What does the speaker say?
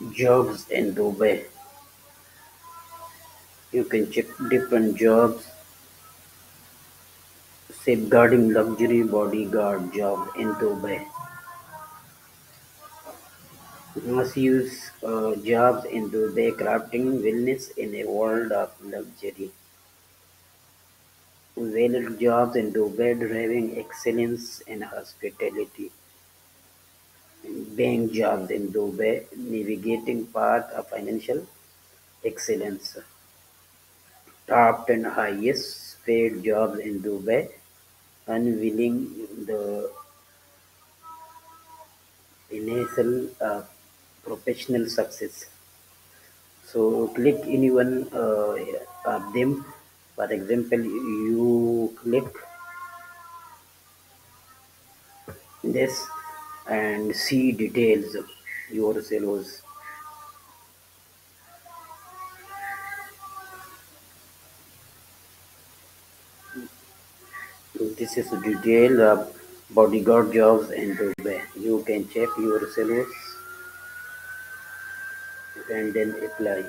Jobs in Dubai. You can check different jobs. Safeguarding luxury bodyguard job in Dubai. Must-use jobs in Dubai, crafting wellness in a world of luxury. Valued jobs in Dubai, driving excellence in hospitality. Bank jobs in Dubai, navigating path of financial excellence. Top 10 highest paid jobs in Dubai, unveiling the pinnacle of professional success. So click any one of them. For example, you click this and see details yourselves. This is detail of bodyguard jobs in Dubai. You can check yourselves and then apply.